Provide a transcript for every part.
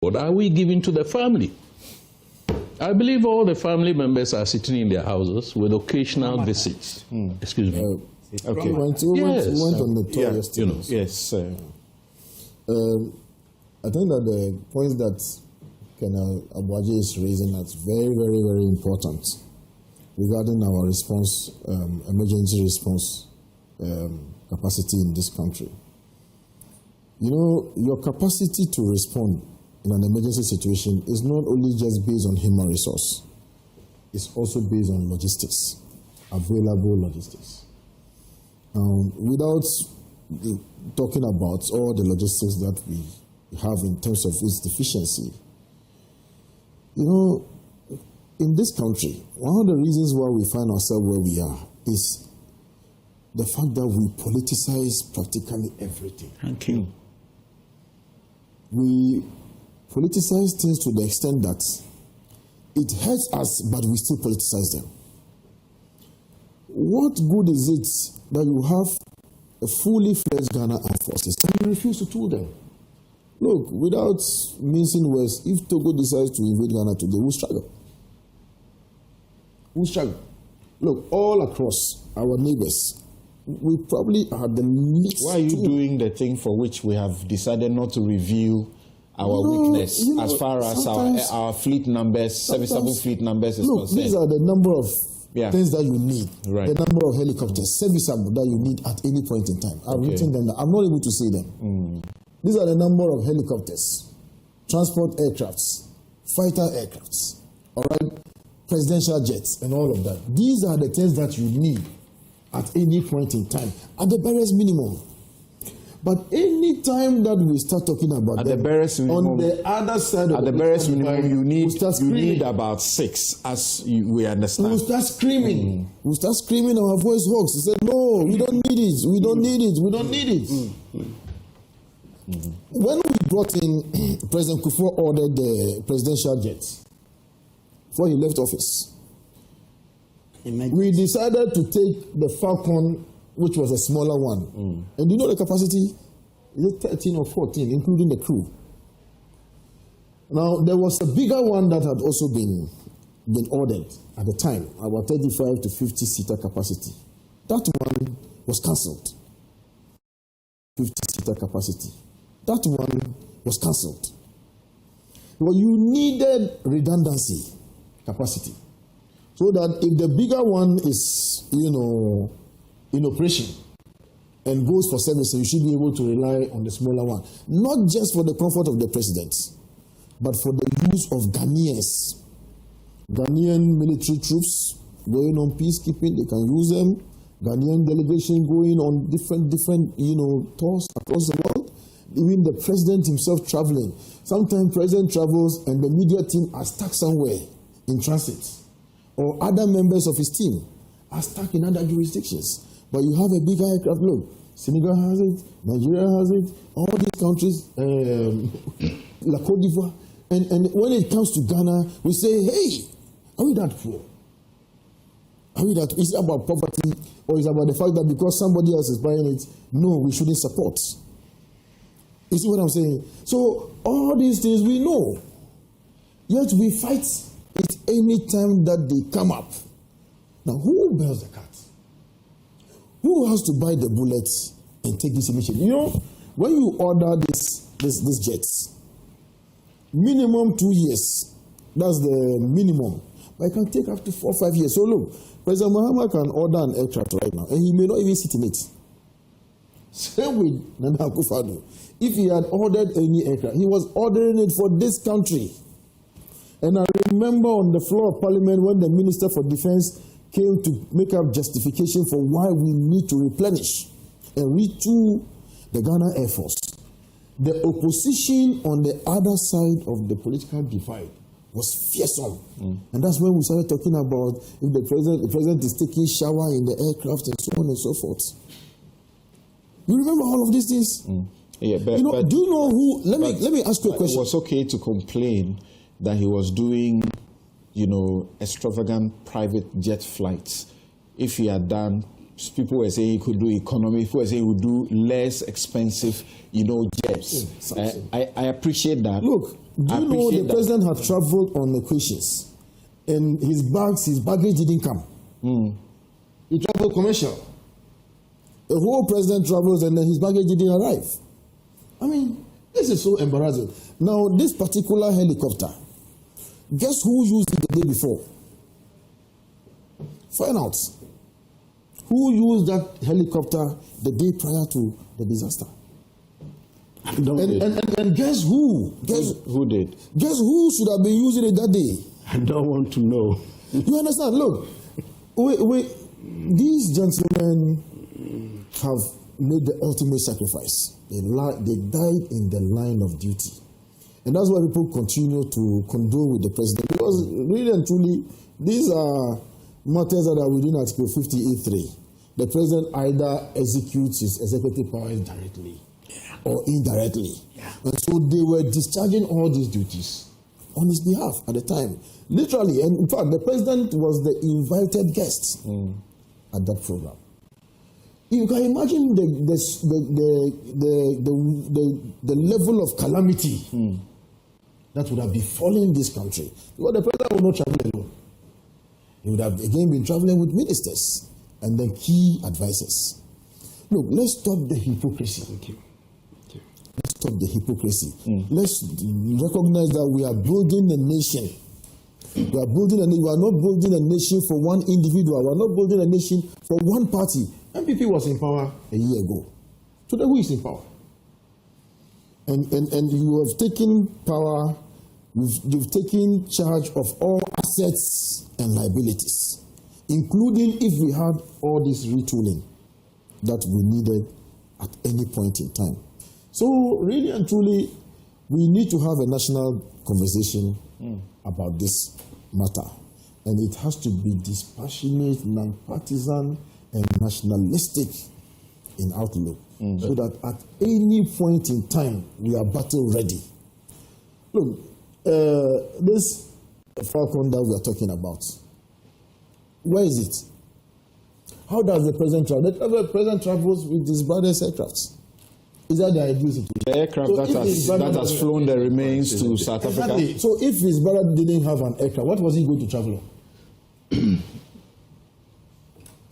What are we giving to the family? I believe all the family members are sitting in their houses with occasional visits. Excuse me. Okay. We went on the tour yesterday. Yes. I think that the points that Colonel Abuaje is raising is very, very, very important regarding our response, emergency response capacity in this country. You know, your capacity to respond in an emergency situation is not only just based on human resource, it's also based on logistics, available logistics. Without talking about all the logistics that we have in terms of its deficiency, you know, in this country, one of the reasons why we find ourselves where we are is the fact that we politicize practically everything. Thank you. We politicize things to the extent that it hurts us, but we still politicize them. What good is it that you have a fully fledged Ghana Armed Forces and you refuse to tool them? Look, without mincing words, if Togo decides to invade Ghana today, we'll struggle. We'll struggle. Look, all across our neighbors, we probably are the least. Why are you doing the thing for which we have decided not to review our weakness as far as our fleet numbers, serviceable fleet numbers is concerned? These are the number of things that you need. The number of helicopters, serviceable that you need at any point in time. I've written them down. I'm not able to say them. These are the number of helicopters, transport aircrafts, fighter aircrafts, all right, presidential jets, and all of that. These are the things that you need at any point in time, at the barest minimum. But any time that we start talking about the barest minimum, on the other side of the barest minimum, you need about 6, as we understand. We'll start screaming. We'll start screaming our voice hoarse. We say, no, we don't need it. We don't need it. We don't need it. When we brought in, President Kufuor ordered the presidential jets before he left office. We decided to take the Falcon, which was a smaller one. And you know the capacity? Is it 13 or 14, including the crew? Now, there was a bigger one that had also been ordered at the time, about 35 to 50-seater capacity. That one was cancelled. 50-seater capacity. That one was cancelled. Well, you needed redundancy capacity, so that if the bigger one is, you know, in operation and goes for service, you should be able to rely on the smaller one, not just for the comfort of the president, but for the use of Ghanaian military troops going on peacekeeping. They can use them. Ghanaian delegation going on different tours across the world. Even the president himself traveling. Sometimes president travels and the media team are stuck somewhere in transit, or other members of his team are stuck in other jurisdictions. But you have a bigger aircraft. Look, Senegal has it, Nigeria has it, all these countries, La Côte d'Ivoire. And when it comes to Ghana, we say, hey, are we that poor? Are we that? Is it about poverty, or is it about the fact that because somebody else is buying it, no, we shouldn't support? You see what I'm saying? So all these things we know, yet we fight it any time that they come up. Now, who bears the cat? Who has to buy the bullets and take this initiative? You know, when you order these jets, minimum 2 years. That's the minimum. But it can take up to 4 or 5 years. So look, President Mahama can order an aircraft right now, and he may not even sit in it. Same with Nana Akufo-Addo. If he had ordered any aircraft, he was ordering it for this country. And I remember on the floor of Parliament when the Minister for Defense came to make up justification for why we need to replenish and retool the Ghana Air Force. The opposition on the other side of the political divide was fearsome. And that's when we started talking about if the president is taking shower in the aircraft and so on and so forth. You remember all of these things? Yeah, but do you know who? Let me ask you a question. It was okay to complain that he was doing, extravagant private jet flights if he had done People were saying he could do economy. People were saying he would do less expensive, jets. I appreciate that. Look, do you know the president had traveled on occasions, and his baggage didn't come. He traveled commercial. The whole president travels, and then his baggage didn't arrive. I mean, this is so embarrassing. Now, this particular helicopter, guess who used it the day before? Find out. Who used that helicopter the day prior to the disaster? And guess who? Who did? Guess who should have been using it that day? I don't want to know. You understand? Look, these gentlemen have made the ultimate sacrifice. They died in the line of duty. And that's why people continue to condole with the president. Because really and truly, these are matters that are within Article 58.3. The president either executes his executive powers directly or indirectly. And so they were discharging all these duties on his behalf at the time. Literally, and in fact, the president was the invited guest at that program. You can imagine the level of calamity that would have befallen this country. Because the president would not travel alone. He would have again been traveling with ministers and then key advisors. Look, let's stop the hypocrisy. Thank you. Let's stop the hypocrisy. Let's recognize that we are building a nation. We are not building a nation for one individual. We are not building a nation for one party. MPP was in power a year ago. Today, who is in power? And you have taken power. You've taken charge of all assets and liabilities, including if we had all this retooling that we needed at any point in time. So really and truly, we need to have a national conversation about this matter. And it has to be dispassionate, non-partisan, and nationalistic in outlook, so that at any point in time, we are battle ready. Look, this Falcon that we are talking about, where is it? How does the president travel? The president travels with his brother's aircrafts. Is that the ideal situation? The aircraft that has flown the remains to South Africa. So if his brother didn't have an aircraft, what was he going to travel on?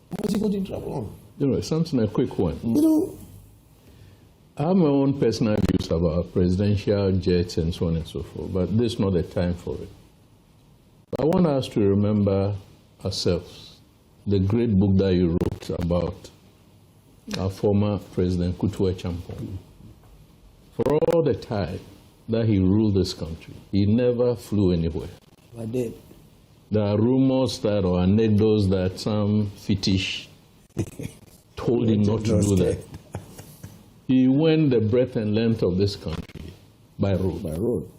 What was he going to travel on? Something a quick one. I have my own personal views about presidential jets and so on and so forth, but this is not the time for it. But I want us to remember ourselves, the great book that you wrote about our former president, Kutuwe Champon. For all the time that he ruled this country, he never flew anywhere. I did. There are rumors that, or anecdotes that some fetish told him not to do that. He went the breadth and length of this country by road. By road.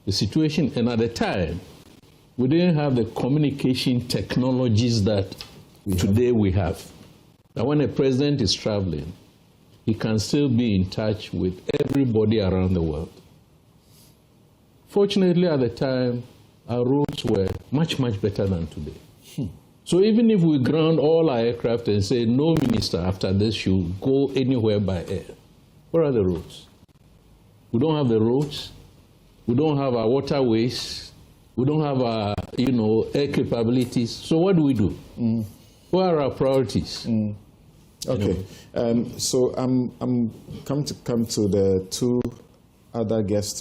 The situation, and at the time, we didn't have the communication technologies that today we have. Now, when a president is traveling, he can still be in touch with everybody around the world. Fortunately, at the time, our roads were much, much better than today. So even if we ground all our aircraft and say no minister after this should go anywhere by air, what are the roads? We don't have the roads. We don't have our waterways. We don't have our, air capabilities. So what do? What are our priorities? Okay. So I'm come to the two other guests.